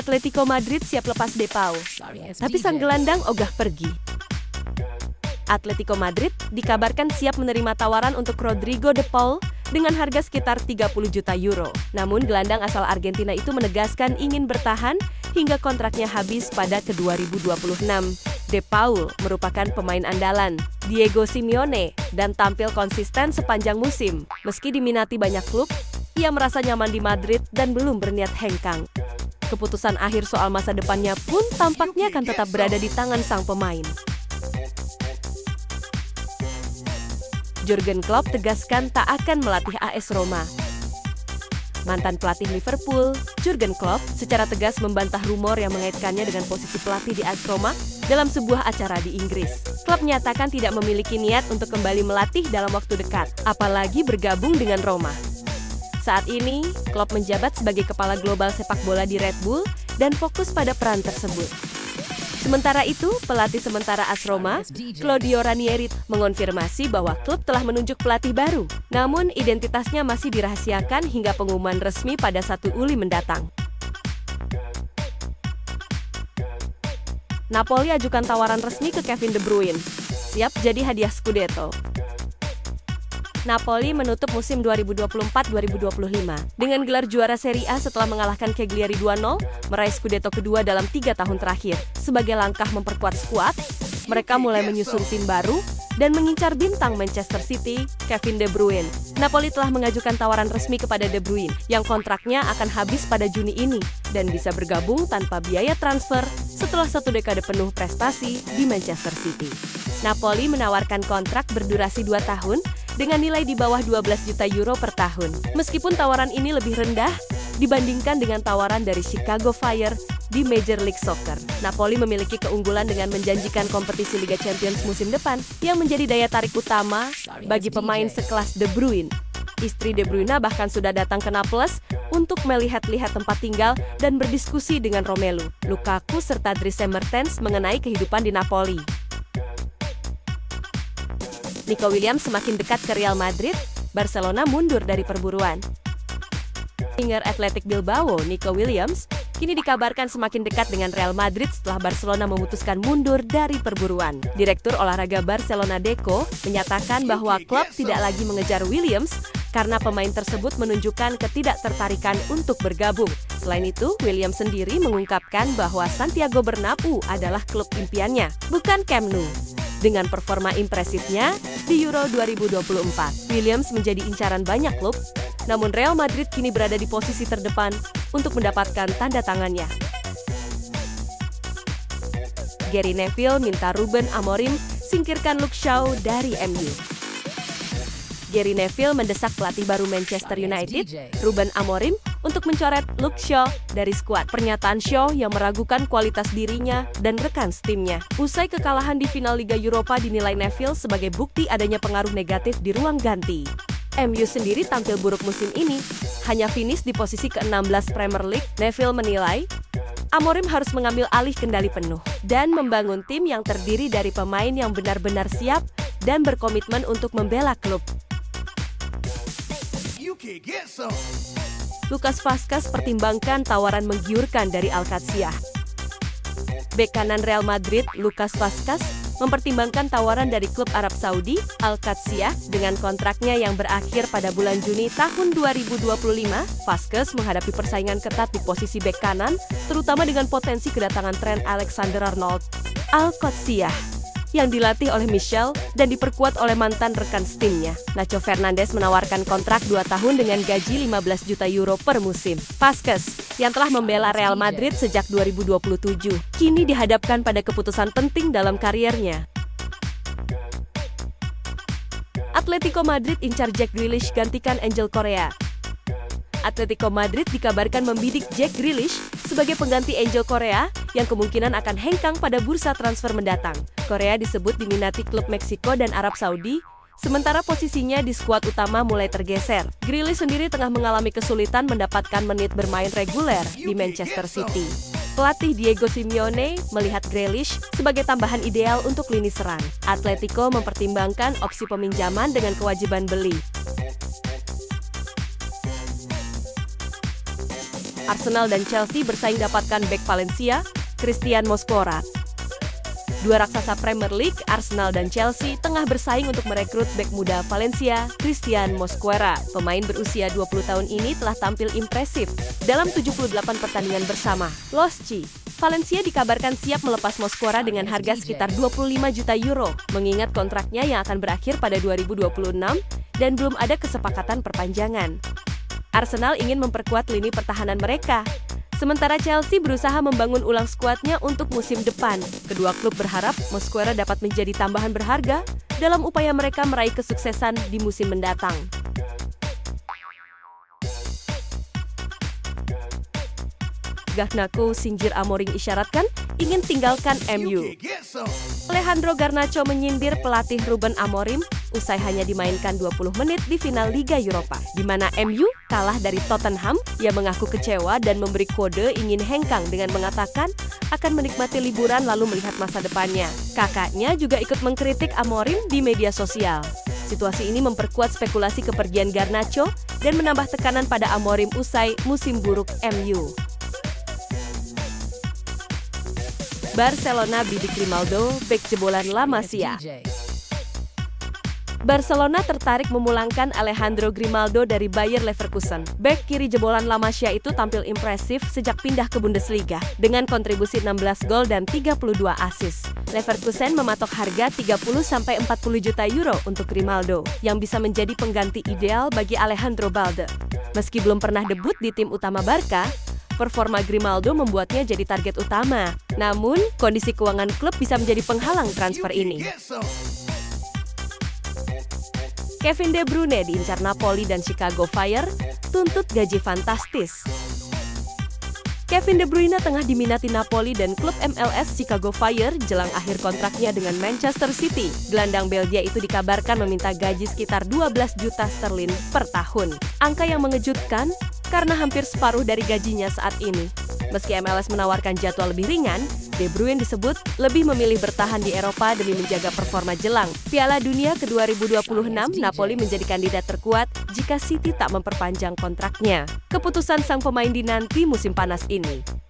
Atletico Madrid siap lepas De Paul, tapi sang gelandang ogah pergi. Atletico Madrid dikabarkan siap menerima tawaran untuk Rodrigo De Paul dengan harga sekitar 30 juta euro. Namun gelandang asal Argentina itu menegaskan ingin bertahan hingga kontraknya habis pada ke 2026. De Paul merupakan pemain andalan Diego Simeone dan tampil konsisten sepanjang musim. Meski diminati banyak klub, ia merasa nyaman di Madrid dan belum berniat hengkang. Keputusan akhir soal masa depannya pun tampaknya akan tetap berada di tangan sang pemain. Jurgen Klopp tegaskan tak akan melatih AS Roma. Mantan pelatih Liverpool, Jurgen Klopp secara tegas membantah rumor yang mengaitkannya dengan posisi pelatih di AS Roma dalam sebuah acara di Inggris. Klopp menyatakan tidak memiliki niat untuk kembali melatih dalam waktu dekat, apalagi bergabung dengan Roma. Saat ini, Klopp menjabat sebagai kepala global sepak bola di Red Bull dan fokus pada peran tersebut. Sementara itu, pelatih sementara AS Roma, Claudio Ranieri, mengonfirmasi bahwa klub telah menunjuk pelatih baru. Namun, identitasnya masih dirahasiakan hingga pengumuman resmi pada 1 Juli mendatang. Napoli ajukan tawaran resmi ke Kevin De Bruyne, siap jadi hadiah Scudetto. Napoli menutup musim 2024-2025 dengan gelar juara Serie A setelah mengalahkan Cagliari 2-0, meraih Scudetto kedua dalam 3 tahun terakhir. Sebagai langkah memperkuat skuad, mereka mulai menyusun tim baru dan mengincar bintang Manchester City, Kevin De Bruyne. Napoli telah mengajukan tawaran resmi kepada De Bruyne, yang kontraknya akan habis pada Juni ini dan bisa bergabung tanpa biaya transfer setelah 1 dekade penuh prestasi di Manchester City. Napoli menawarkan kontrak berdurasi 2 tahun dengan nilai di bawah 12 juta euro per tahun. Meskipun tawaran ini lebih rendah dibandingkan dengan tawaran dari Chicago Fire di Major League Soccer. Napoli memiliki keunggulan dengan menjanjikan kompetisi Liga Champions musim depan yang menjadi daya tarik utama bagi pemain sekelas De Bruyne. Istri De Bruyne bahkan sudah datang ke Naples untuk melihat-lihat tempat tinggal dan berdiskusi dengan Romelu Lukaku serta Dries Mertens mengenai kehidupan di Napoli. Nico Williams semakin dekat ke Real Madrid, Barcelona mundur dari perburuan. Winger Athletic Bilbao, Nico Williams, kini dikabarkan semakin dekat dengan Real Madrid setelah Barcelona memutuskan mundur dari perburuan. Direktur olahraga Barcelona Deco menyatakan bahwa klub tidak lagi mengejar Williams karena pemain tersebut menunjukkan ketidaktertarikan untuk bergabung. Selain itu, Williams sendiri mengungkapkan bahwa Santiago Bernabeu adalah klub impiannya, bukan Camp Nou. Dengan performa impresifnya di Euro 2024, Williams menjadi incaran banyak klub, namun Real Madrid kini berada di posisi terdepan untuk mendapatkan tanda tangannya. Gary Neville minta Ruben Amorim singkirkan Luke Shaw dari MU. Gary Neville mendesak pelatih baru Manchester United, Ruben Amorim, untuk mencoret Luke Shaw dari skuad. Pernyataan Shaw yang meragukan kualitas dirinya dan rekan setimnya. Usai kekalahan di final Liga Eropa dinilai Neville sebagai bukti adanya pengaruh negatif di ruang ganti. MU sendiri tampil buruk musim ini, hanya finish di posisi ke-16 Premier League. Neville menilai, Amorim harus mengambil alih kendali penuh dan membangun tim yang terdiri dari pemain yang benar-benar siap dan berkomitmen untuk membela klub. Lucas Vazquez pertimbangkan tawaran menggiurkan dari Al-Qadsiah. Bek kanan Real Madrid, Lucas Vazquez, mempertimbangkan tawaran dari klub Arab Saudi, Al-Qadsiah, dengan kontraknya yang berakhir pada bulan Juni tahun 2025. Vazquez menghadapi persaingan ketat di posisi bek kanan, terutama dengan potensi kedatangan Trent Alexander-Arnold. Al-Qadsiah yang dilatih oleh Michel dan diperkuat oleh mantan rekan setimnya, Nacho Fernandes, menawarkan kontrak 2 tahun dengan gaji 15 juta euro per musim. Vazquez, yang telah membela Real Madrid sejak 2027, kini dihadapkan pada keputusan penting dalam kariernya. Atletico Madrid incar Jack Grealish gantikan Angel Correa. Atletico Madrid dikabarkan membidik Jack Grealish sebagai pengganti Angel Correa yang kemungkinan akan hengkang pada bursa transfer mendatang. Correa disebut diminati klub Meksiko dan Arab Saudi, sementara posisinya di skuad utama mulai tergeser. Grealish sendiri tengah mengalami kesulitan mendapatkan menit bermain reguler di Manchester City. Pelatih Diego Simeone melihat Grealish sebagai tambahan ideal untuk lini serang. Atletico mempertimbangkan opsi peminjaman dengan kewajiban beli. Arsenal dan Chelsea bersaing dapatkan bek Valencia, Christian Mosquera. Dua raksasa Premier League, Arsenal dan Chelsea, tengah bersaing untuk merekrut bek muda Valencia, Christian Mosquera. Pemain berusia 20 tahun ini telah tampil impresif dalam 78 pertandingan bersama Losci. Valencia dikabarkan siap melepas Mosquera dengan harga sekitar 25 juta euro, mengingat kontraknya yang akan berakhir pada 2026 dan belum ada kesepakatan perpanjangan. Arsenal ingin memperkuat lini pertahanan mereka. Sementara Chelsea berusaha membangun ulang skuadnya untuk musim depan. Kedua klub berharap Mosquera dapat menjadi tambahan berharga dalam upaya mereka meraih kesuksesan di musim mendatang. Garnacho Sinjir Amorim isyaratkan ingin tinggalkan MU. Alejandro Garnacho menyindir pelatih Ruben Amorim usai hanya dimainkan 20 menit di final Liga Eropa, di mana MU kalah dari Tottenham. Ia mengaku kecewa dan memberi kode ingin hengkang dengan mengatakan akan menikmati liburan lalu melihat masa depannya. Kakaknya juga ikut mengkritik Amorim di media sosial. Situasi ini memperkuat spekulasi kepergian Garnacho dan menambah tekanan pada Amorim usai musim buruk MU. Barcelona bidik Grimaldo, bek jebolan La Masia. Barcelona tertarik memulangkan Alejandro Grimaldo dari Bayer Leverkusen. Bek kiri jebolan La Masia itu tampil impresif sejak pindah ke Bundesliga dengan kontribusi 16 gol dan 32 assist. Leverkusen mematok harga 30–40 juta euro untuk Grimaldo, yang bisa menjadi pengganti ideal bagi Alejandro Balde. Meski belum pernah debut di tim utama Barca, performa Grimaldo membuatnya jadi target utama. Namun, kondisi keuangan klub bisa menjadi penghalang transfer ini. Kevin De Bruyne diincar Napoli dan Chicago Fire, tuntut gaji fantastis. Kevin De Bruyne tengah diminati Napoli dan klub MLS Chicago Fire jelang akhir kontraknya dengan Manchester City. Gelandang Belgia itu dikabarkan meminta gaji sekitar 12 juta sterlin per tahun. Angka yang mengejutkan karena hampir separuh dari gajinya saat ini. Meski MLS menawarkan jadwal lebih ringan, De Bruyne disebut lebih memilih bertahan di Eropa demi menjaga performa jelang Piala Dunia ke-2026. Napoli menjadi kandidat terkuat jika City tak memperpanjang kontraknya. Keputusan sang pemain dinanti musim panas ini.